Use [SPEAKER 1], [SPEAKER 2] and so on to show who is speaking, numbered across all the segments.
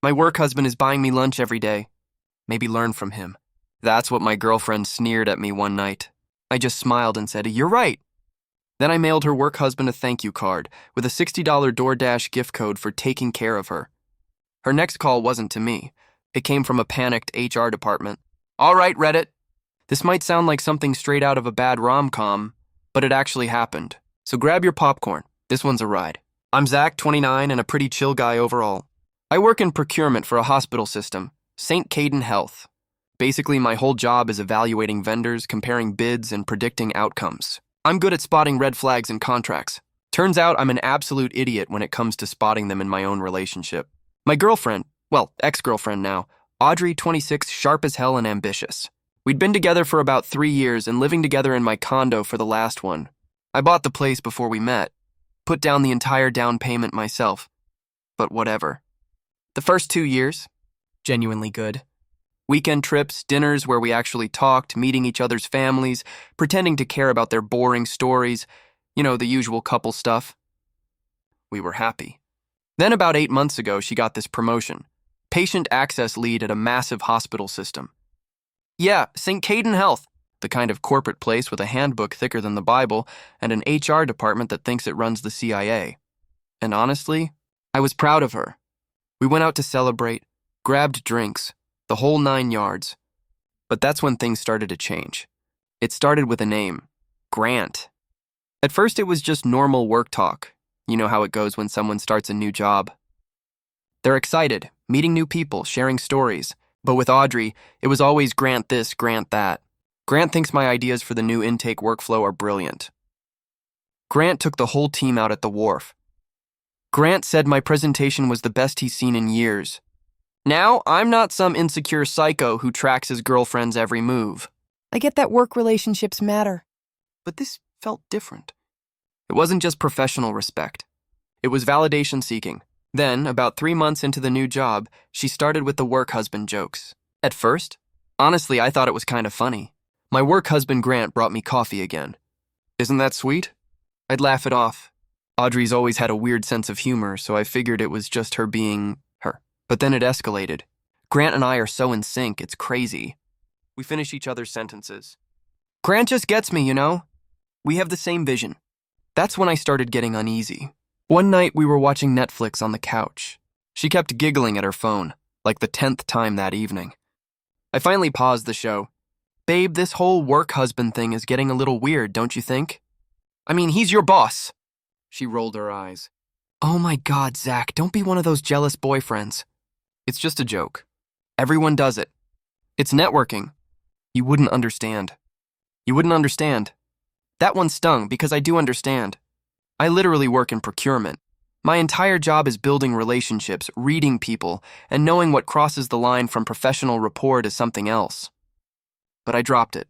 [SPEAKER 1] My work husband is buying me lunch every day. Maybe learn from him. That's what my girlfriend sneered at me one night. I just smiled and said, "You're right." Then I mailed her work husband a thank you card with a $60 DoorDash gift code for taking care of her. Her next call wasn't to me. It came from a panicked HR department. "All right, Reddit. This might sound like something straight out of a bad rom-com, but it actually happened. So grab your popcorn. This one's a ride. I'm Zach, 29, and a pretty chill guy overall. I work in procurement for a hospital system, Caden Health. Basically, my whole job is evaluating vendors, comparing bids, and predicting outcomes. I'm good at spotting red flags in contracts. Turns out I'm an absolute idiot when it comes to spotting them in my own relationship. My girlfriend, well, ex-girlfriend now, Audrey, 26, sharp as hell and ambitious. We'd been together for about 3 years and living together in my condo for the last one. I bought the place before we met, put down the entire down payment myself. But whatever. The first 2 years, genuinely good. Weekend trips, dinners where we actually talked, meeting each other's families, pretending to care about their boring stories, the usual couple stuff. We were happy. Then about 8 months ago, she got this promotion. Patient access lead at a massive hospital system. Yeah, Caden Health, the kind of corporate place with a handbook thicker than the Bible and an HR department that thinks it runs the CIA. And honestly, I was proud of her. We went out to celebrate, grabbed drinks, the whole 9 yards. But that's when things started to change. It started with a name, Grant. At first it was just normal work talk. You know how it goes when someone starts a new job. They're excited, meeting new people, sharing stories. But with Audrey, it was always Grant this, Grant that. Grant thinks my ideas for the new intake workflow are brilliant. Grant took the whole team out at the wharf. Grant said my presentation was the best he's seen in years. Now, I'm not some insecure psycho who tracks his girlfriend's every move.
[SPEAKER 2] I get that work relationships matter.
[SPEAKER 1] But this felt different. It wasn't just professional respect. It was validation seeking. Then, about 3 months into the new job, she started with the work husband jokes. At first, honestly, I thought it was kind of funny. My work husband Grant brought me coffee again. Isn't that sweet? I'd laugh it off. Audrey's always had a weird sense of humor, so I figured it was just her being her. But then it escalated. Grant and I are so in sync, it's crazy. We finish each other's sentences. Grant just gets me, We have the same vision. That's when I started getting uneasy. One night we were watching Netflix on the couch. She kept giggling at her phone, like the 10th time that evening. I finally paused the show. "Babe, this whole work husband thing is getting a little weird, don't you think?" "I mean, he's your boss." She rolled her eyes. "Oh my God, Zach, don't be one of those jealous boyfriends." "It's just a joke. Everyone does it. It's networking. You wouldn't understand. You wouldn't understand." That one stung because I do understand. I literally work in procurement. My entire job is building relationships, reading people, and knowing what crosses the line from professional rapport to something else. But I dropped it.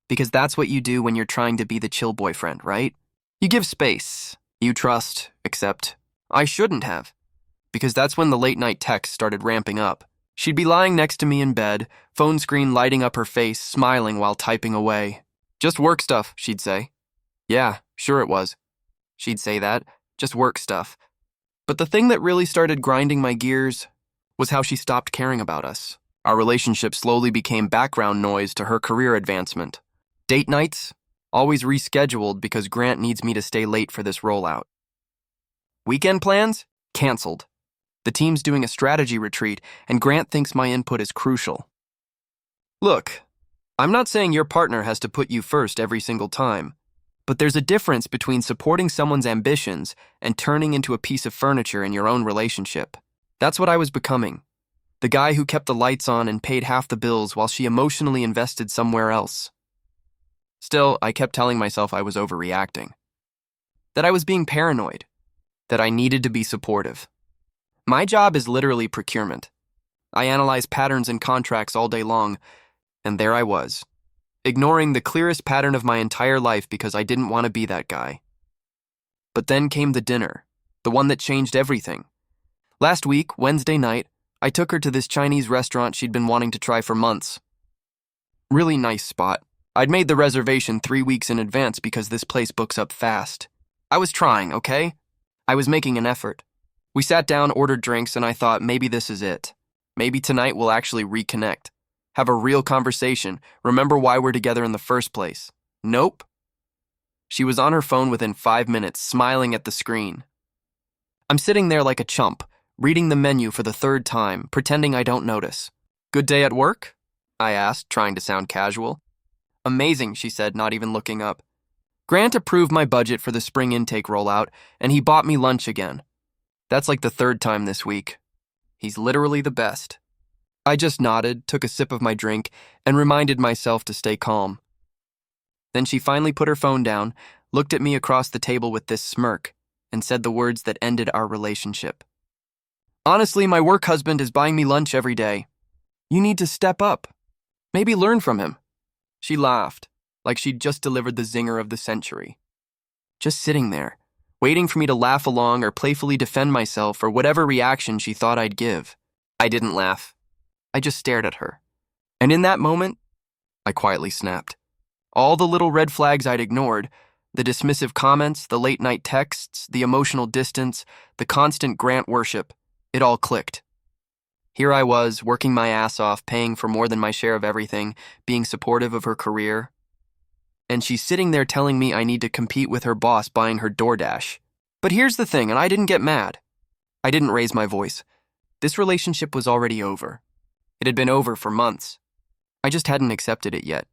[SPEAKER 1] Because that's what you do when you're trying to be the chill boyfriend, right? You give space. You trust, accept. I shouldn't have. Because that's when the late-night texts started ramping up. She'd be lying next to me in bed, phone screen lighting up her face, smiling while typing away. "Just work stuff," she'd say. "Yeah, sure it was." She'd say that, just work stuff. But the thing that really started grinding my gears was how she stopped caring about us. Our relationship slowly became background noise to her career advancement. Date nights, always rescheduled because Grant needs me to stay late for this rollout. Weekend plans, canceled. The team's doing a strategy retreat, and Grant thinks my input is crucial. Look, I'm not saying your partner has to put you first every single time. But there's a difference between supporting someone's ambitions and turning into a piece of furniture in your own relationship. That's what I was becoming. The guy who kept the lights on and paid half the bills while she emotionally invested somewhere else. Still, I kept telling myself I was overreacting. That I was being paranoid. That I needed to be supportive. My job is literally procurement. I analyze patterns in contracts all day long, and there I was. Ignoring the clearest pattern of my entire life because I didn't want to be that guy. But then came the dinner, the one that changed everything. Last week, Wednesday night, I took her to this Chinese restaurant she'd been wanting to try for months. Really nice spot. I'd made the reservation 3 weeks in advance because this place books up fast. I was trying, okay? I was making an effort. We sat down, ordered drinks, and I thought maybe this is it. Maybe tonight we'll actually reconnect. Have a real conversation. Remember why we're together in the first place. Nope. She was on her phone within 5 minutes, smiling at the screen. I'm sitting there like a chump, reading the menu for the third time, pretending I don't notice. Good day at work? I asked, trying to sound casual. Amazing, she said, not even looking up. Grant approved my budget for the spring intake rollout, and he bought me lunch again. That's like the third time this week. He's literally the best. I just nodded, took a sip of my drink, and reminded myself to stay calm. Then she finally put her phone down, looked at me across the table with this smirk, and said the words that ended our relationship. Honestly, my work husband is buying me lunch every day. You need to step up. Maybe learn from him. She laughed, like she'd just delivered the zinger of the century. Just sitting there, waiting for me to laugh along or playfully defend myself or whatever reaction she thought I'd give. I didn't laugh. I just stared at her. And in that moment, I quietly snapped. All the little red flags I'd ignored, the dismissive comments, the late-night texts, the emotional distance, the constant Grant worship, it all clicked. Here I was, working my ass off, paying for more than my share of everything, being supportive of her career. And she's sitting there telling me I need to compete with her boss buying her DoorDash. But here's the thing, and I didn't get mad. I didn't raise my voice. This relationship was already over. It had been over for months. I just hadn't accepted it yet.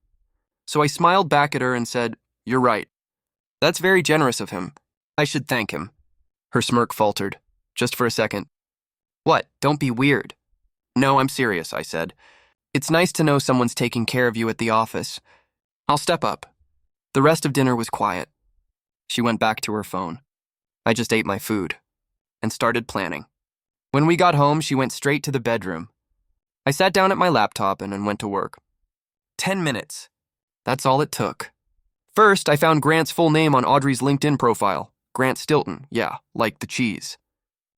[SPEAKER 1] So I smiled back at her and said, "You're right. That's very generous of him. I should thank him." Her smirk faltered, just for a second. "What? Don't be weird." "No, I'm serious," I said. "It's nice to know someone's taking care of you at the office. I'll step up." The rest of dinner was quiet. She went back to her phone. I just ate my food and started planning. When we got home, she went straight to the bedroom. I sat down at my laptop and went to work. 10 minutes. That's all it took. First, I found Grant's full name on Audrey's LinkedIn profile. Grant Stilton, yeah, like the cheese.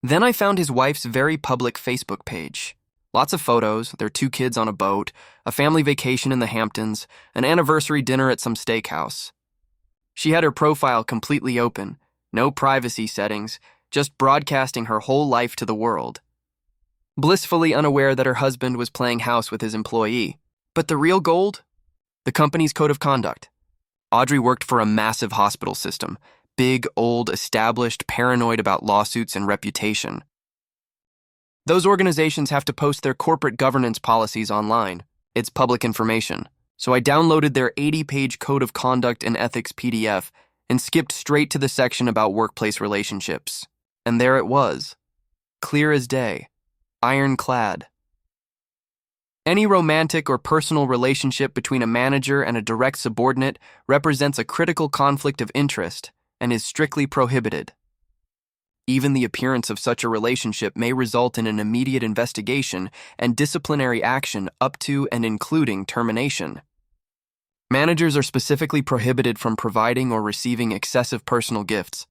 [SPEAKER 1] Then I found his wife's very public Facebook page. Lots of photos, their 2 kids on a boat, a family vacation in the Hamptons, an anniversary dinner at some steakhouse. She had her profile completely open, no privacy settings, just broadcasting her whole life to the world. Blissfully unaware that her husband was playing house with his employee. But the real gold? The company's code of conduct. Audrey worked for a massive hospital system, big, old, established, paranoid about lawsuits and reputation. Those organizations have to post their corporate governance policies online. It's public information. So I downloaded their 80-page code of conduct and ethics PDF and skipped straight to the section about workplace relationships. And there it was. Clear as day. Ironclad. Any romantic or personal relationship between a manager and a direct subordinate represents a critical conflict of interest and is strictly prohibited. Even the appearance of such a relationship may result in an immediate investigation and disciplinary action up to and including termination. Managers are specifically prohibited from providing or receiving excessive personal gifts,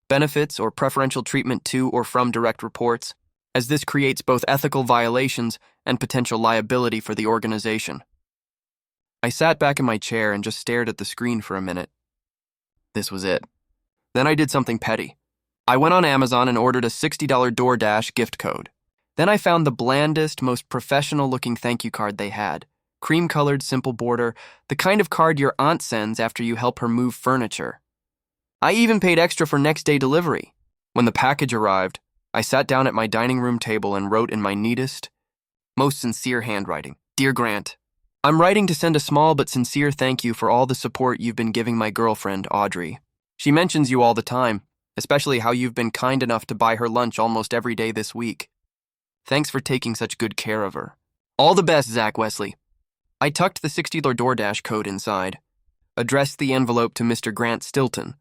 [SPEAKER 1] benefits, or preferential treatment to or from direct reports, as this creates both ethical violations and potential liability for the organization. I sat back in my chair and just stared at the screen for a minute. This was it. Then I did something petty. I went on Amazon and ordered a $60 DoorDash gift code. Then I found the blandest, most professional-looking thank you card they had. Cream-colored, simple border, the kind of card your aunt sends after you help her move furniture. I even paid extra for next-day delivery. When the package arrived, I sat down at my dining room table and wrote in my neatest, most sincere handwriting, "Dear Grant, I'm writing to send a small but sincere thank you for all the support you've been giving my girlfriend, Audrey. She mentions you all the time, especially how you've been kind enough to buy her lunch almost every day this week. Thanks for taking such good care of her. All the best, Zach Wesley." I tucked the $60 DoorDash code inside, addressed the envelope to Mr. Grant Stilton,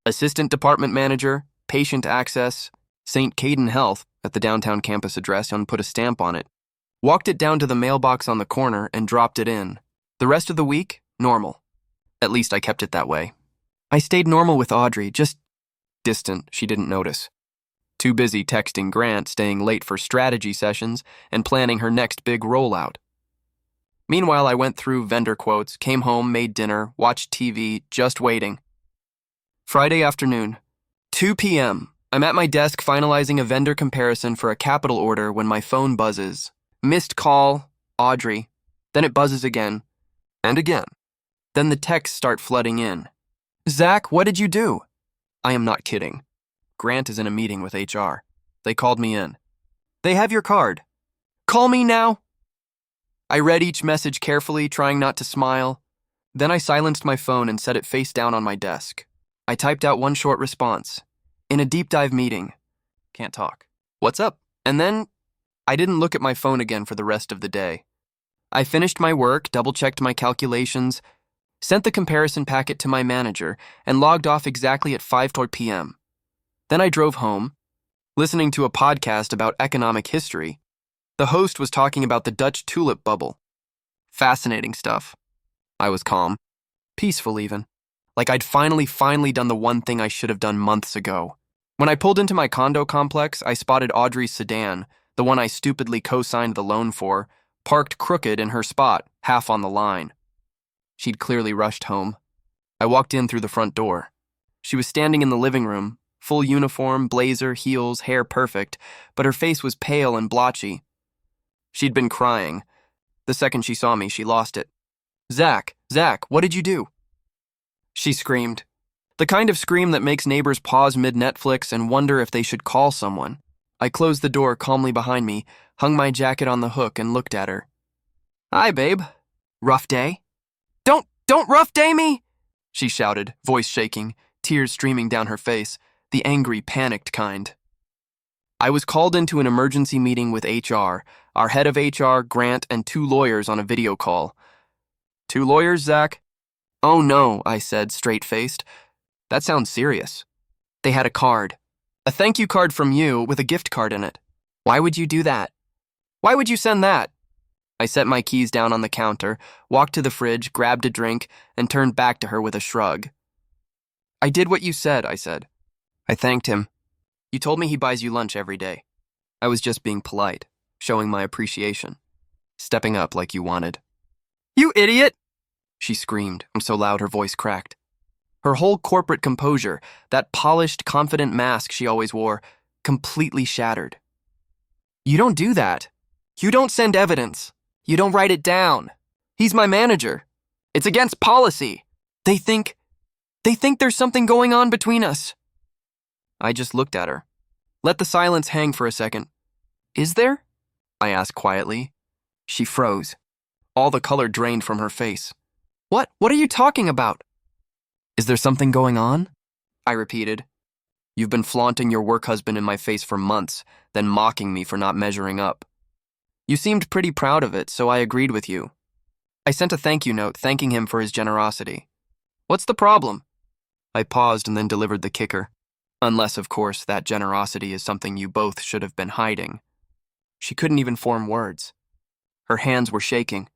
[SPEAKER 1] Assistant Department Manager, Patient Access, St. Caden Health at the downtown campus address, and put a stamp on it. Walked it down to the mailbox on the corner and dropped it in. The rest of the week, normal. At least I kept it that way. I stayed normal with Audrey, just distant. She didn't notice. Too busy texting Grant, staying late for strategy sessions, and planning her next big rollout. Meanwhile, I went through vendor quotes, came home, made dinner, watched TV, just waiting. Friday afternoon, 2 p.m., I'm at my desk finalizing a vendor comparison for a capital order when my phone buzzes. Missed call, Audrey. Then it buzzes again. And again. Then the texts start flooding in. Zach, what did you do? I am not kidding. Grant is in a meeting with HR. They called me in. They have your card. Call me now. I read each message carefully, trying not to smile. Then I silenced my phone and set it face down on my desk. I typed out one short response. In a deep dive meeting. Can't talk. What's up? And then I didn't look at my phone again for the rest of the day. I finished my work, double-checked my calculations, sent the comparison packet to my manager, and logged off exactly at 5:00 p.m. Then I drove home, listening to a podcast about economic history. The host was talking about the Dutch tulip bubble. Fascinating stuff. I was calm. Peaceful even. Like I'd finally done the one thing I should have done months ago. When I pulled into my condo complex, I spotted Audrey's sedan, the one I stupidly co-signed the loan for, parked crooked in her spot, half on the line. She'd clearly rushed home. I walked in through the front door. She was standing in the living room, full uniform, blazer, heels, hair perfect, but her face was pale and blotchy. She'd been crying. The second she saw me, she lost it. Zach, what did you do? She screamed. The kind of scream that makes neighbors pause mid-Netflix and wonder if they should call someone. I closed the door calmly behind me, hung my jacket on the hook, and looked at her. Hi, babe. Rough day? Don't rough day me! She shouted, voice shaking, tears streaming down her face, the angry, panicked kind. I was called into an emergency meeting with HR, our head of HR, Grant, and 2 lawyers on a video call. 2 lawyers, Zach? Oh no, I said, straight-faced. That sounds serious. They had a card. A thank you card from you with a gift card in it. Why would you do that? Why would you send that? I set my keys down on the counter, walked to the fridge, grabbed a drink, and turned back to her with a shrug. I did what you said, I said. I thanked him. You told me he buys you lunch every day. I was just being polite, showing my appreciation, stepping up like you wanted. You idiot! She screamed, so loud her voice cracked. Her whole corporate composure, that polished, confident mask she always wore, completely shattered. You don't do that. You don't send evidence. You don't write it down. He's my manager. It's against policy. They think there's something going on between us. I just looked at her. Let the silence hang for a second. Is there? I asked quietly. She froze. All the color drained from her face. What are you talking about? Is there something going on? I repeated. You've been flaunting your work husband in my face for months, then mocking me for not measuring up. You seemed pretty proud of it, so I agreed with you. I sent a thank you note thanking him for his generosity. What's the problem? I paused and then delivered the kicker. Unless, of course, that generosity is something you both should have been hiding. She couldn't even form words. Her hands were shaking.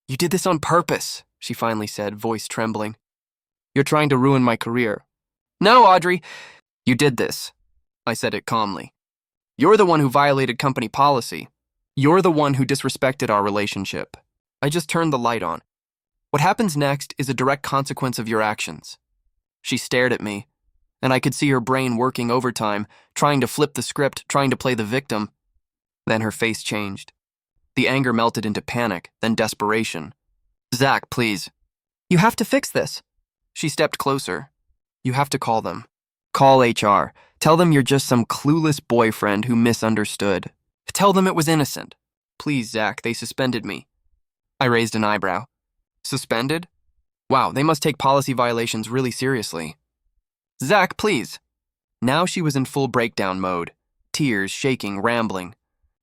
[SPEAKER 1] You did this on purpose, she finally said, voice trembling. You're trying to ruin my career. No, Audrey, you did this. I said it calmly. You're the one who violated company policy. You're the one who disrespected our relationship. I just turned the light on. What happens next is a direct consequence of your actions. She stared at me, and I could see her brain working overtime, trying to flip the script, trying to play the victim. Then her face changed. The anger melted into panic, then desperation. Zach, please. You have to fix this. She stepped closer. You have to call them. Call HR. Tell them you're just some clueless boyfriend who misunderstood. Tell them it was innocent. Please, Zach, they suspended me. I raised an eyebrow. Suspended? Wow, they must take policy violations really seriously. Zach, please. Now she was in full breakdown mode. Tears, shaking, rambling.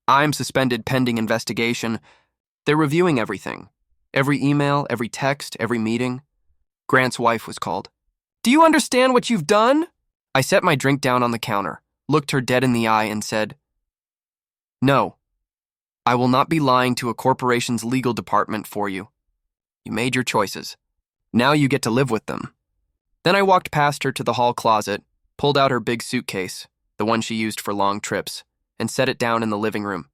[SPEAKER 1] I'm suspended pending investigation. They're reviewing everything. Every email, every text, every meeting. Grant's wife was called. Do you understand what you've done? I set my drink down on the counter, looked her dead in the eye, and said, No, I will not be lying to a corporation's legal department for you. You made your choices. Now you get to live with them. Then I walked past her to the hall closet, pulled out her big suitcase, the one she used for long trips, and set it down in the living room.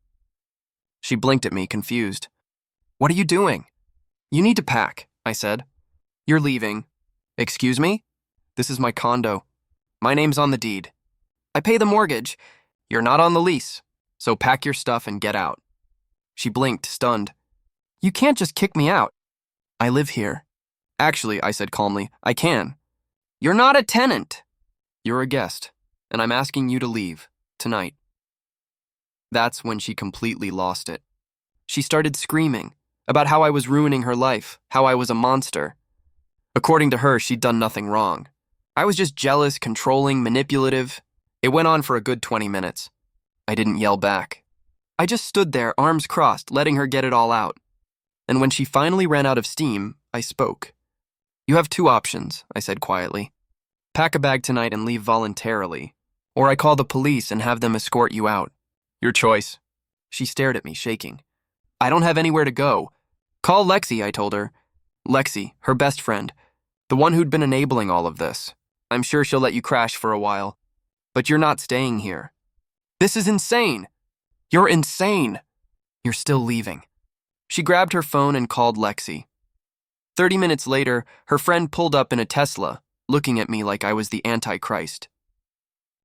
[SPEAKER 1] She blinked at me, confused. What are you doing? You need to pack, I said. You're leaving. Excuse me? This is my condo. My name's on the deed. I pay the mortgage. You're not on the lease, so pack your stuff and get out. She blinked, stunned. You can't just kick me out. I live here. Actually, I said calmly, I can. You're not a tenant. You're a guest, and I'm asking you to leave, tonight. That's when she completely lost it. She started screaming about how I was ruining her life, how I was a monster. According to her, she'd done nothing wrong. I was just jealous, controlling, manipulative. It went on for a good 20 minutes. I didn't yell back. I just stood there, arms crossed, letting her get it all out. And when she finally ran out of steam, I spoke. You have two options, I said quietly. Pack a bag tonight and leave voluntarily, or I call the police and have them escort you out. Your choice. She stared at me, shaking. I don't have anywhere to go. Call Lexi, I told her. Lexi, her best friend, the one who'd been enabling all of this. I'm sure she'll let you crash for a while. But you're not staying here. This is insane. You're insane. You're still leaving. She grabbed her phone and called Lexi. 30 minutes later, her friend pulled up in a Tesla, looking at me like I was the Antichrist.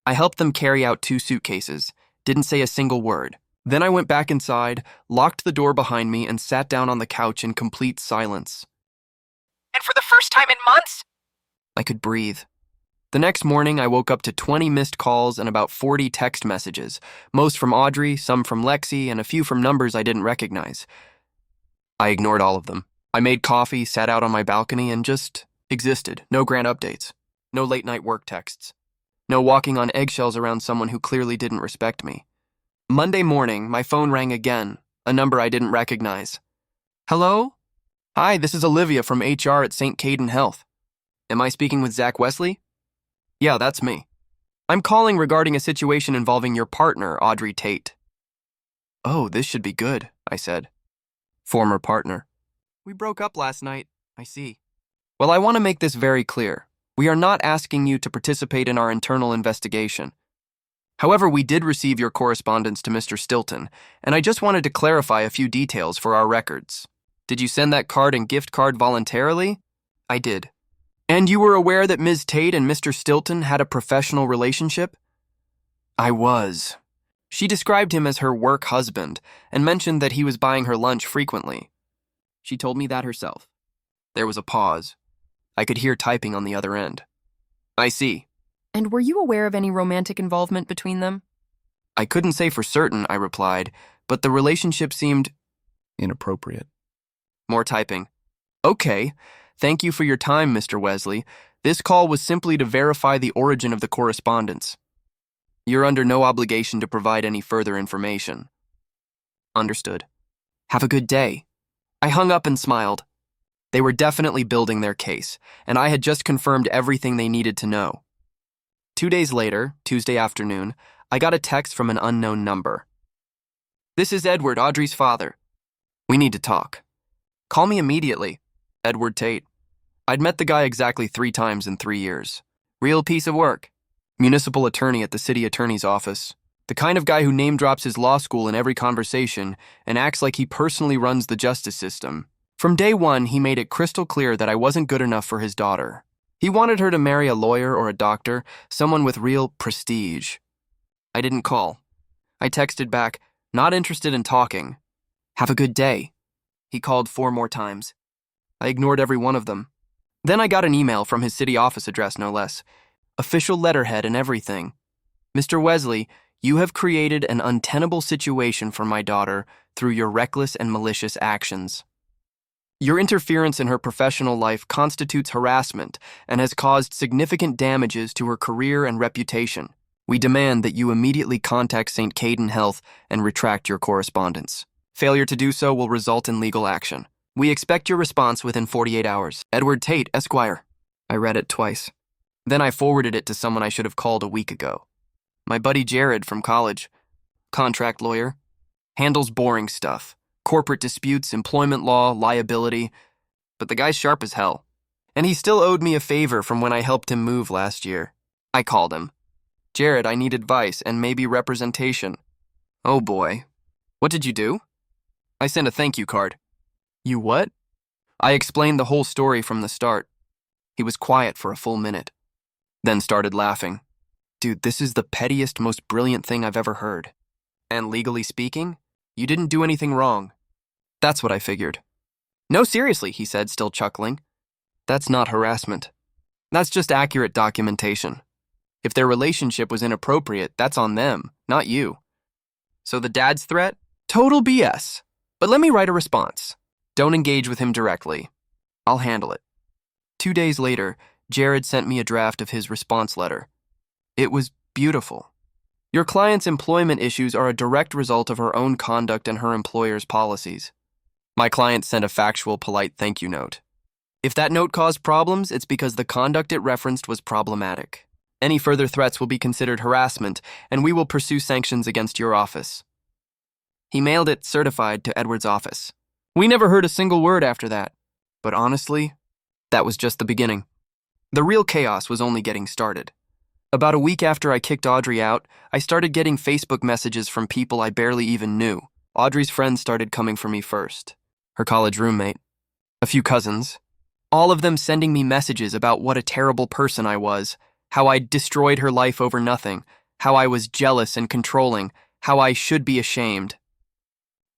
[SPEAKER 1] I helped them carry out 2 suitcases, didn't say a single word. Then I went back inside, locked the door behind me, and sat down on the couch in complete silence.
[SPEAKER 2] And for the first time in months?
[SPEAKER 1] I could breathe. The next morning, I woke up to 20 missed calls and about 40 text messages, most from Audrey, some from Lexi, and a few from numbers I didn't recognize. I ignored all of them. I made coffee, sat out on my balcony, and just existed. No grand updates. No late-night work texts. No walking on eggshells around someone who clearly didn't respect me. Monday morning, my phone rang again, a number I didn't recognize. Hello? Hi, this is Olivia from HR at St. Caden Health. Am I speaking with Zach Wesley? Yeah, that's me. I'm calling regarding a situation involving your partner, Audrey Tate. Oh, this should be good, I said. Former partner. We broke up last night, I see. Well, I want to make this very clear. We are not asking you to participate in our internal investigation. However, we did receive your correspondence to Mr. Stilton, and I just wanted to clarify a few details for our records. Did you send that card and gift card voluntarily? I did. And you were aware that Ms. Tate and Mr. Stilton had a professional relationship? I was. She described him as her work husband and mentioned that he was buying her lunch frequently. She told me that herself. There was a pause. I could hear typing on the other end. I see.
[SPEAKER 2] And were you aware of any romantic involvement between them?
[SPEAKER 1] I couldn't say for certain, I replied, but the relationship seemed inappropriate. More typing. Okay. Thank you for your time, Mr. Wesley. This call was simply to verify the origin of the correspondence. You're under no obligation to provide any further information. Understood. Have a good day. I hung up and smiled. They were definitely building their case, and I had just confirmed everything they needed to know. 2 days later, Tuesday afternoon, I got a text from an unknown number. This is Edward, Audrey's father. We need to talk. Call me immediately. Edward Tate. I'd met the guy exactly 3 times in 3 years. Real piece of work. Municipal attorney at the city attorney's office. The kind of guy who name drops his law school in every conversation and acts like he personally runs the justice system. From day one, he made it crystal clear that I wasn't good enough for his daughter. He wanted her to marry a lawyer or a doctor, someone with real prestige. I didn't call. I texted back, not interested in talking. Have a good day. He called 4 more times. I ignored every one of them. Then I got an email from his city office address, no less. Official letterhead and everything. Mr. Wesley, you have created an untenable situation for my daughter through your reckless and malicious actions. Your interference in her professional life constitutes harassment and has caused significant damages to her career and reputation. We demand that you immediately contact St. Caden Health and retract your correspondence. Failure to do so will result in legal action. We expect your response within 48 hours. Edward Tate, Esquire. I read it twice. Then I forwarded it to someone I should have called a week ago. My buddy Jared from college. Contract lawyer. Handles boring stuff. Corporate disputes, employment law, liability. But the guy's sharp as hell. And he still owed me a favor from when I helped him move last year. I called him. Jared, I need advice and maybe representation. Oh boy. What did you do? I sent a thank you card. You what? I explained the whole story from the start. He was quiet for a full minute, then started laughing. Dude, this is the pettiest, most brilliant thing I've ever heard. And legally speaking, you didn't do anything wrong. That's what I figured. No, seriously, he said, still chuckling. That's not harassment. That's just accurate documentation. If their relationship was inappropriate, that's on them, not you. So the dad's threat? Total BS. But let me write a response. Don't engage with him directly. I'll handle it. 2 days later, Jared sent me a draft of his response letter. It was beautiful. Your client's employment issues are a direct result of her own conduct and her employer's policies. My client sent a factual, polite thank you note. If that note caused problems, it's because the conduct it referenced was problematic. Any further threats will be considered harassment, and we will pursue sanctions against your office. He mailed it certified to Edward's office. We never heard a single word after that. But honestly, that was just the beginning. The real chaos was only getting started. About a week after I kicked Audrey out, I started getting Facebook messages from people I barely even knew. Audrey's friends started coming for me first. Her college roommate. A few cousins. All of them sending me messages about what a terrible person I was, how I'd destroyed her life over nothing, how I was jealous and controlling, how I should be ashamed.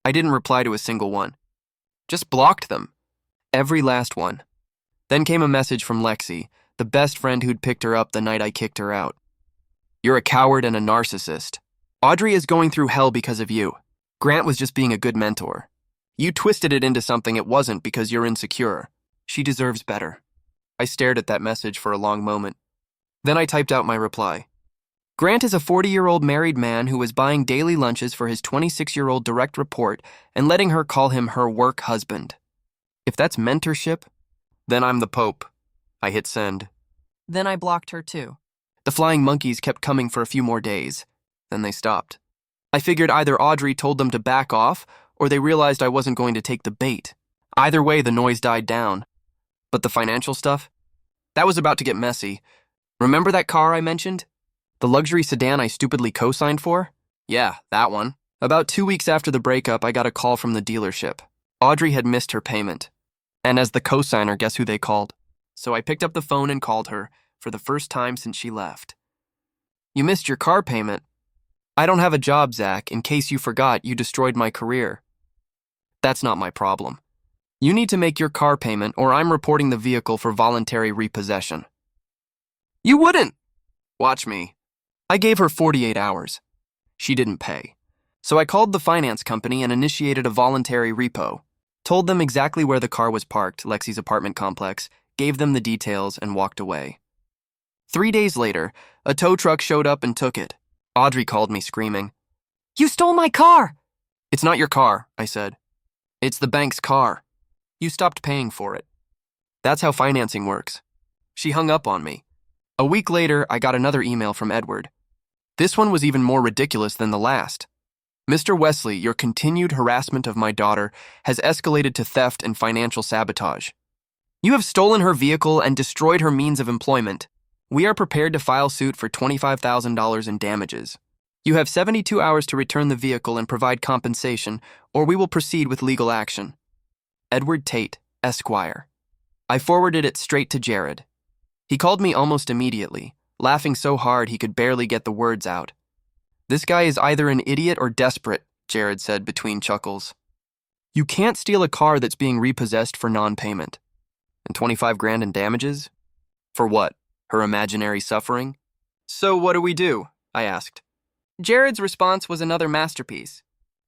[SPEAKER 1] I didn't reply to a single one. Just blocked them. Every last one. Then came a message from Lexi, the best friend who'd picked her up the night I kicked her out. You're a coward and a narcissist. Audrey is going through hell because of you. Grant was just being a good mentor. You twisted it into something it wasn't because you're insecure. She deserves better. I stared at that message for a long moment. Then I typed out my reply. Grant is a 40-year-old married man who was buying daily lunches for his 26-year-old direct report and letting her call him her work husband. If that's mentorship, then I'm the Pope. I hit send.
[SPEAKER 2] Then I blocked her too.
[SPEAKER 1] The flying monkeys kept coming for a few more days. Then they stopped. I figured either Audrey told them to back off or they realized I wasn't going to take the bait. Either way, the noise died down. But the financial stuff? That was about to get messy. Remember that car I mentioned? The luxury sedan I stupidly co-signed for? Yeah, that one. About 2 weeks after the breakup, I got a call from the dealership. Audrey had missed her payment. And as the co-signer, guess who they called? So I picked up the phone and called her, for the first time since she left. You missed your car payment. I don't have a job, Zach. In case you forgot, you destroyed my career. That's not my problem. You need to make your car payment or I'm reporting the vehicle for voluntary repossession. You wouldn't! Watch me. I gave her 48 hours. She didn't pay. So I called the finance company and initiated a voluntary repo. Told them exactly where the car was parked, Lexi's apartment complex, gave them the details, and walked away. 3 days later, a tow truck showed up and took it. Audrey called me screaming, "You stole my car!" It's not your car, I said. It's the bank's car. You stopped paying for it. That's how financing works. She hung up on me. A week later, I got another email from Edward. This one was even more ridiculous than the last. Mr. Wesley, your continued harassment of my daughter has escalated to theft and financial sabotage. You have stolen her vehicle and destroyed her means of employment. We are prepared to file suit for $25,000 in damages. You have 72 hours to return the vehicle and provide compensation, or we will proceed with legal action. Edward Tate, Esquire. I forwarded it straight to Jared. He called me almost immediately, laughing so hard he could barely get the words out. This guy is either an idiot or desperate, Jared said between chuckles. You can't steal a car that's being repossessed for non-payment. And 25 grand in damages? For what? Her imaginary suffering? So what do? I asked. Jared's response was another masterpiece.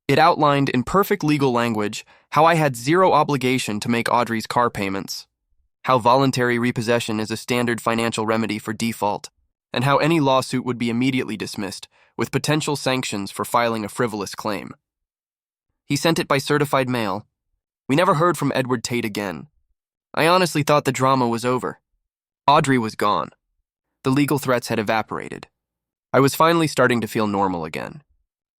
[SPEAKER 1] It outlined in perfect legal language how I had zero obligation to make Audrey's car payments, how voluntary repossession is a standard financial remedy for default, and how any lawsuit would be immediately dismissed, with potential sanctions for filing a frivolous claim. He sent it by certified mail. We never heard from Edward Tate again. I honestly thought the drama was over. Audrey was gone. The legal threats had evaporated. I was finally starting to feel normal again.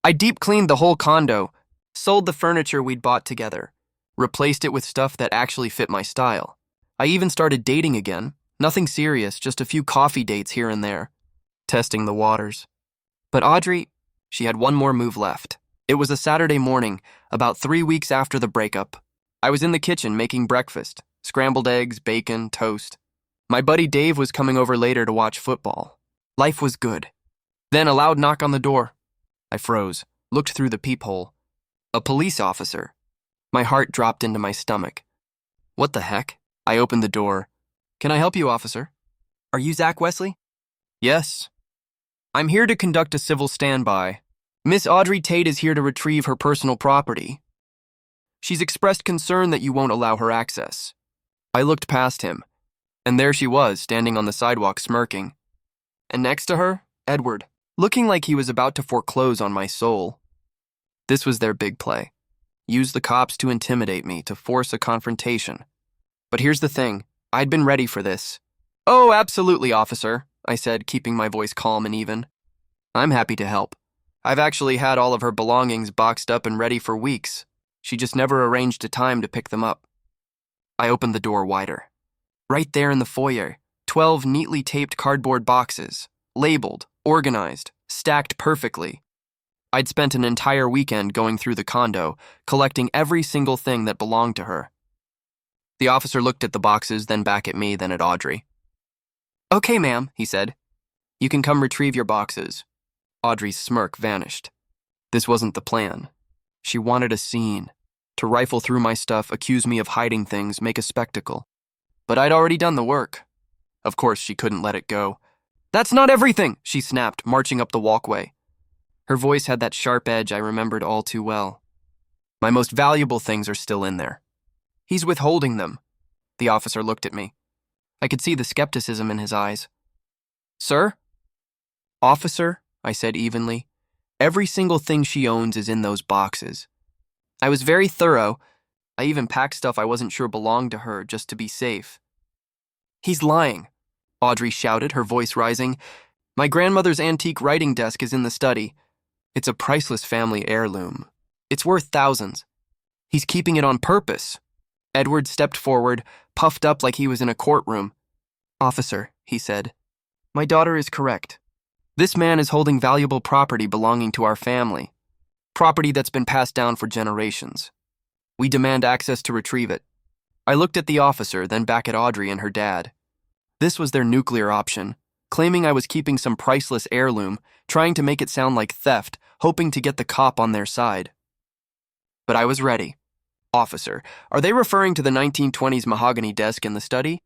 [SPEAKER 1] I deep cleaned the whole condo, sold the furniture we'd bought together, replaced it with stuff that actually fit my style. I even started dating again. Nothing serious, just a few coffee dates here and there. Testing the waters. But Audrey, she had one more move left. It was a Saturday morning, about 3 weeks after the breakup. I was in the kitchen making breakfast, scrambled eggs, bacon, toast. My buddy Dave was coming over later to watch football. Life was good. Then a loud knock on the door. I froze, looked through the peephole. A police officer. My heart dropped into my stomach. What the heck? I opened the door. Can I help you, officer? Are you Zach Wesley? Yes. I'm here to conduct a civil standby. Miss Audrey Tate is here to retrieve her personal property. She's expressed concern that you won't allow her access. I looked past him, and there she was, standing on the sidewalk smirking. And next to her, Edward, looking like he was about to foreclose on my soul. This was their big play. Use the cops to intimidate me, to force a confrontation. But here's the thing, I'd been ready for this. Oh, absolutely, officer, I said, keeping my voice calm and even. I'm happy to help. I've actually had all of her belongings boxed up and ready for weeks. She just never arranged a time to pick them up. I opened the door wider. Right there in the foyer, 12 neatly taped cardboard boxes, labeled, organized, stacked perfectly. I'd spent an entire weekend going through the condo, collecting every single thing that belonged to her. The officer looked at the boxes, then back at me, then at Audrey. Okay, ma'am, he said. You can come retrieve your boxes. Audrey's smirk vanished. This wasn't the plan. She wanted a scene, to rifle through my stuff, accuse me of hiding things, make a spectacle. But I'd already done the work. Of course, she couldn't let it go. That's not everything, she snapped, marching up the walkway. Her voice had that sharp edge I remembered all too well. My most valuable things are still in there. He's withholding them. The officer looked at me. I could see the skepticism in his eyes. Sir? Officer, I said evenly. Every single thing she owns is in those boxes. I was very thorough. I even packed stuff I wasn't sure belonged to her just to be safe. He's lying, Audrey shouted, her voice rising. My grandmother's antique writing desk is in the study. It's a priceless family heirloom. It's worth thousands. He's keeping it on purpose. Edward stepped forward, puffed up like he was in a courtroom. Officer, he said, my daughter is correct. This man is holding valuable property belonging to our family. Property that's been passed down for generations. We demand access to retrieve it. I looked at the officer, then back at Audrey and her dad. This was their nuclear option, claiming I was keeping some priceless heirloom, trying to make it sound like theft, hoping to get the cop on their side. But I was ready. Officer, are they referring to the 1920s mahogany desk in the study?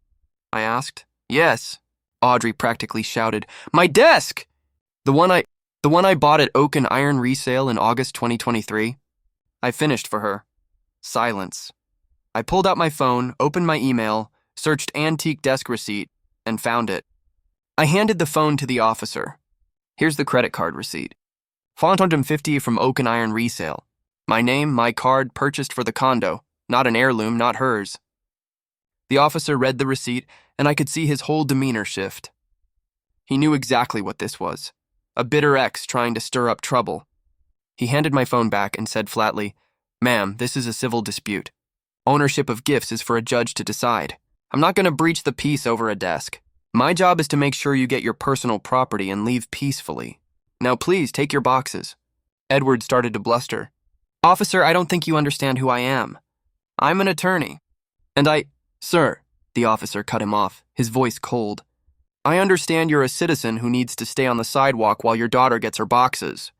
[SPEAKER 1] I asked. Yes, Audrey practically shouted. My desk! The one I bought at Oak and Iron Resale in August 2023. I finished for her. Silence. I pulled out my phone, opened my email, searched antique desk receipt, and found it. I handed the phone to the officer. Here's the credit card receipt. $450 from Oak and Iron Resale. My name, my card, purchased for the condo. Not an heirloom, not hers. The officer read the receipt, and I could see his whole demeanor shift. He knew exactly what this was. A bitter ex trying to stir up trouble. He handed my phone back and said flatly, Ma'am, this is a civil dispute. Ownership of gifts is for a judge to decide. I'm not going to breach the peace over a desk. My job is to make sure you get your personal property and leave peacefully. Now please take your boxes. Edward started to bluster. Officer, I don't think you understand who I am. I'm an attorney. Sir, the officer cut him off, his voice cold. I understand you're a citizen who needs to stay on the sidewalk while your daughter gets her boxes.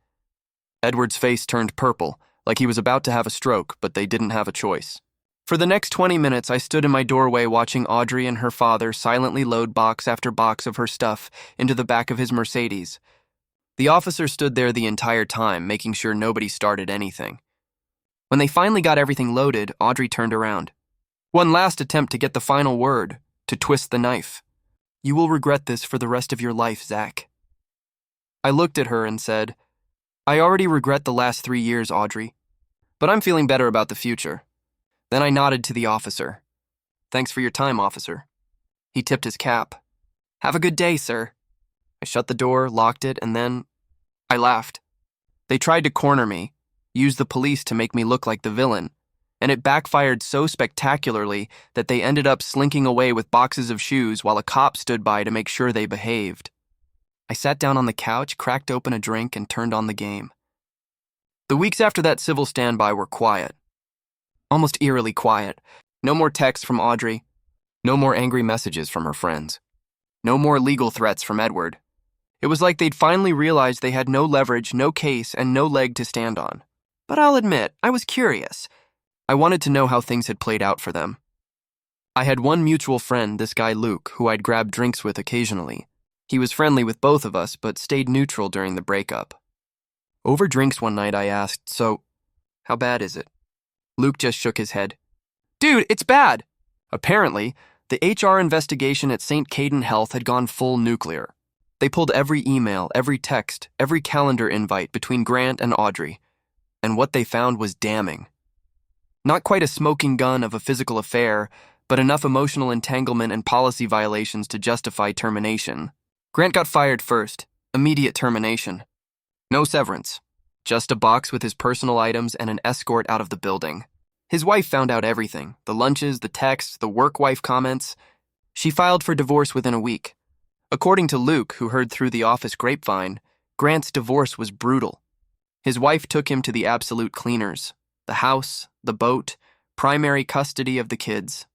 [SPEAKER 1] Edward's face turned purple, like he was about to have a stroke, but they didn't have a choice. For the next 20 minutes, I stood in my doorway watching Audrey and her father silently load box after box of her stuff into the back of his Mercedes. The officer stood there the entire time, making sure nobody started anything. When they finally got everything loaded, Audrey turned around. One last attempt to get the final word, to twist the knife. You will regret this for the rest of your life, Zach. I looked at her and said, I already regret the last 3 years, Audrey, but I'm feeling better about the future. Then I nodded to the officer. Thanks for your time, officer. He tipped his cap. Have a good day, sir. I shut the door, locked it, and then I laughed. They tried to corner me, use the police to make me look like the villain, and it backfired so spectacularly that they ended up slinking away with boxes of shoes while a cop stood by to make sure they behaved. I sat down on the couch, cracked open a drink, and turned on the game. The weeks after that civil standby were quiet. Almost eerily quiet. No more texts from Audrey. No more angry messages from her friends. No more legal threats from Edward. It was like they'd finally realized they had no leverage, no case, and no leg to stand on. But I'll admit, I was curious. I wanted to know how things had played out for them. I had one mutual friend, this guy Luke, who I'd grab drinks with occasionally. He was friendly with both of us, but stayed neutral during the breakup. Over drinks one night, I asked, "So, how bad is it?" Luke just shook his head. "Dude, it's bad!" Apparently, the HR investigation at St. Caden Health had gone full nuclear. They pulled every email, every text, every calendar invite between Grant and Audrey, and what they found was damning. Not quite a smoking gun of a physical affair, but enough emotional entanglement and policy violations to justify termination. Grant got fired first, immediate termination. No severance, just a box with his personal items and an escort out of the building. His wife found out everything, the lunches, the texts, the work wife comments. She filed for divorce within a week. According to Luke, who heard through the office grapevine, Grant's divorce was brutal. His wife took him to the absolute cleaners, the house, the boat, primary custody of the kids.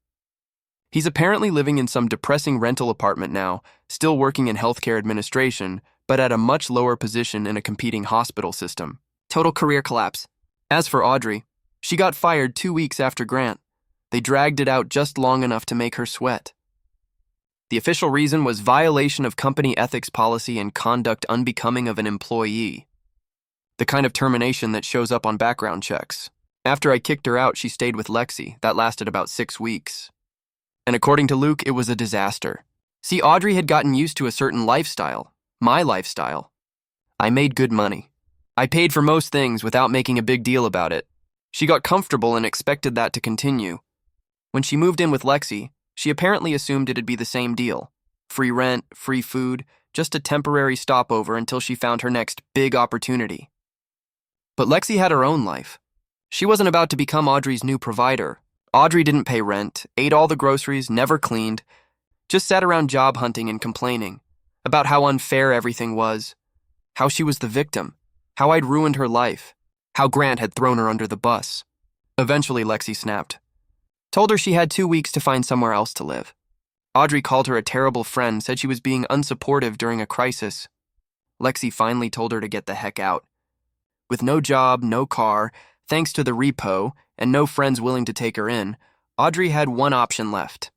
[SPEAKER 1] He's apparently living in some depressing rental apartment now, still working in healthcare administration, but at a much lower position in a competing hospital system. Total career collapse. As for Audrey, she got fired 2 weeks after Grant. They dragged it out just long enough to make her sweat. The official reason was violation of company ethics policy and conduct unbecoming of an employee. The kind of termination that shows up on background checks. After I kicked her out, she stayed with Lexi. That lasted about 6 weeks. And according to Luke, it was a disaster. See, Audrey had gotten used to a certain lifestyle, my lifestyle. I made good money. I paid for most things without making a big deal about it. She got comfortable and expected that to continue. When she moved in with Lexi, she apparently assumed it'd be the same deal. Free rent, free food, just a temporary stopover until she found her next big opportunity. But Lexi had her own life. She wasn't about to become Audrey's new provider. Audrey didn't pay rent, ate all the groceries, never cleaned, just sat around job hunting and complaining about how unfair everything was, how she was the victim, how I'd ruined her life, how Grant had thrown her under the bus. Eventually, Lexi snapped. Told her she had 2 weeks to find somewhere else to live. Audrey called her a terrible friend, said she was being unsupportive during a crisis. Lexi finally told her to get the heck out. With no job, no car, thanks to the repo, and no friends willing to take her in, Audrey had one option left.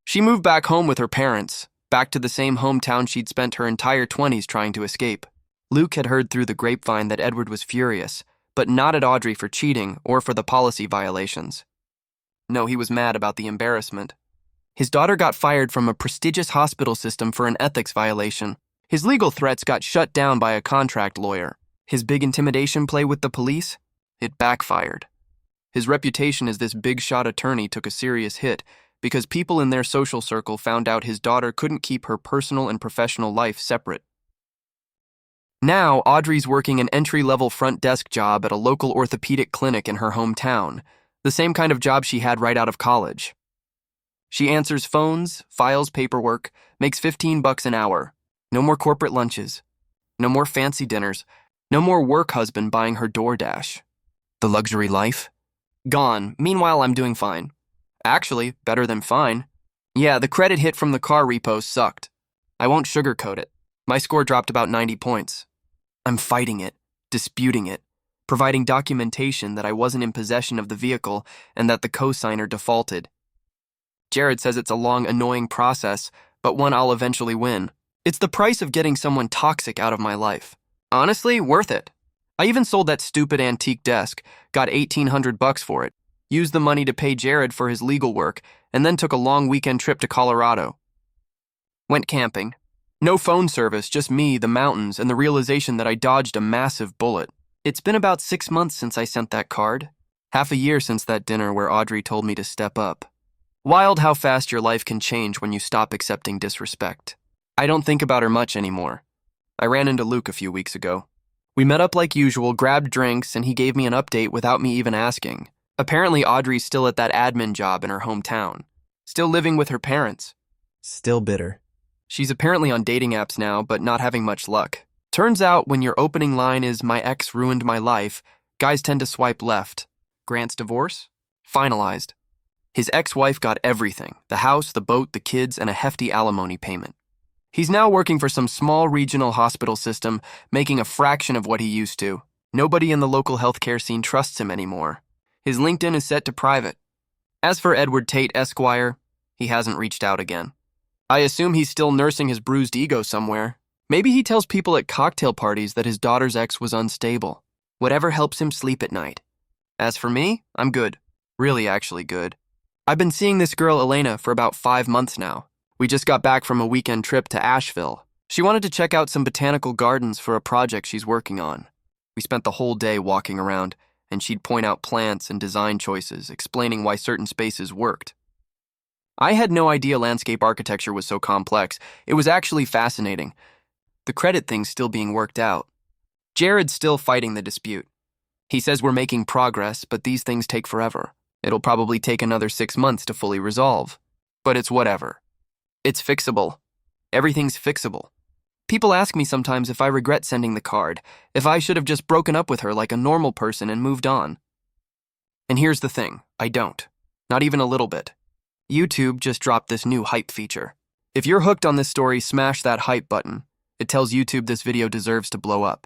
[SPEAKER 1] She moved back home with her parents, back to the same hometown she'd spent her entire 20s trying to escape. Luke had heard through the grapevine that Edward was furious, but not at Audrey for cheating or for the policy violations. No, he was mad about the embarrassment. His daughter got fired from a prestigious hospital system for an ethics violation. His legal threats got shut down by a contract lawyer. His big intimidation play with the police? It backfired. His reputation as this big-shot attorney took a serious hit because people in their social circle found out his daughter couldn't keep her personal and professional life separate. Now, Audrey's working an entry-level front desk job at a local orthopedic clinic in her hometown, the same kind of job she had right out of college. She answers phones, files paperwork, makes $15 an hour. No more corporate lunches. No more fancy dinners. No more work husband buying her DoorDash. The luxury life? Gone. Meanwhile, I'm doing fine. Actually, better than fine. Yeah, the credit hit from the car repo sucked. I won't sugarcoat it. My score dropped about 90 points. I'm fighting it, disputing it, providing documentation that I wasn't in possession of the vehicle and that the co-signer defaulted. Jared says it's a long, annoying process, but one I'll eventually win. It's the price of getting someone toxic out of my life. Honestly, worth it. I even sold that stupid antique desk, got $1,800 for it, used the money to pay Jared for his legal work, and then took a long weekend trip to Colorado. Went camping. No phone service, just me, the mountains, and the realization that I dodged a massive bullet. It's been about 6 months since I sent that card. Half a year since that dinner where Audrey told me to step up. Wild how fast your life can change when you stop accepting disrespect. I don't think about her much anymore. I ran into Luke a few weeks ago. We met up like usual, grabbed drinks, and he gave me an update without me even asking. Apparently Audrey's still at that admin job in her hometown. Still living with her parents.
[SPEAKER 3] Still bitter.
[SPEAKER 1] She's apparently on dating apps now, but not having much luck. Turns out when your opening line is, "My ex ruined my life," guys tend to swipe left. Grant's divorce? Finalized. His ex-wife got everything, the house, the boat, the kids, and a hefty alimony payment. He's now working for some small regional hospital system, making a fraction of what he used to. Nobody in the local healthcare scene trusts him anymore. His LinkedIn is set to private. As for Edward Tate Esquire, he hasn't reached out again. I assume he's still nursing his bruised ego somewhere. Maybe he tells people at cocktail parties that his daughter's ex was unstable. Whatever helps him sleep at night. As for me, I'm good. Really, actually good. I've been seeing this girl, Elena, for about 5 months now. We just got back from a weekend trip to Asheville. She wanted to check out some botanical gardens for a project she's working on. We spent the whole day walking around, and she'd point out plants and design choices, explaining why certain spaces worked. I had no idea landscape architecture was so complex. It was actually fascinating. The credit thing's still being worked out. Jared's still fighting the dispute. He says we're making progress, but these things take forever. It'll probably take another 6 months to fully resolve. But it's whatever. It's fixable. Everything's fixable. People ask me sometimes if I regret sending the card, if I should have just broken up with her like a normal person and moved on. And here's the thing, I don't. Not even a little bit. YouTube just dropped this new hype feature. If you're hooked on this story, smash that hype button. It tells YouTube this video deserves to blow up.